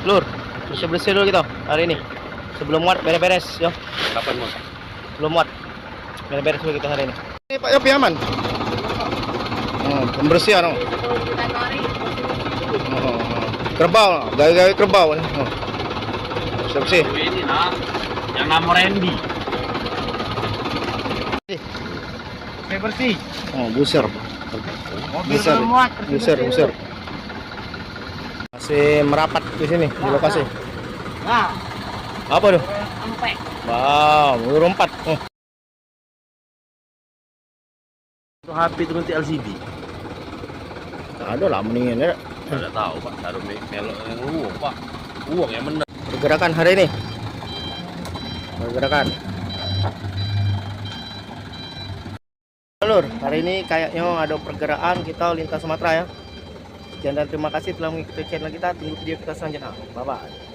Lur, bersih-bersih dulu kita hari ini. Sebelum muat beres-beres, yo. Kapan mau? Belum muat. Beres-beres dulu kita hari ini. Ini Pak Yopi aman. Pembersihan. Kerbau, gawe-gawe kerbau. Bersih-bersih. Ini nah, yang nama Randy. Bersih. Buser. Mobil Buser. belum muat. Buser. Masih merapat di sini di lokasi. Nah, Apa tuh? sampai. Wow, lompat. Itu HP itu nanti LCD. Ada lah mendingan ya. Tidak tahu Pak, taruh melok yang uang Pak. Uang yang benar. Pergerakan hari ini. Pergerakan. Lur, hari ini kayaknya ada pergerakan kita lintas Sumatera ya. Sekian dan terima kasih telah mengikuti channel kita. Tunggu video kita selanjutnya. Bye bye.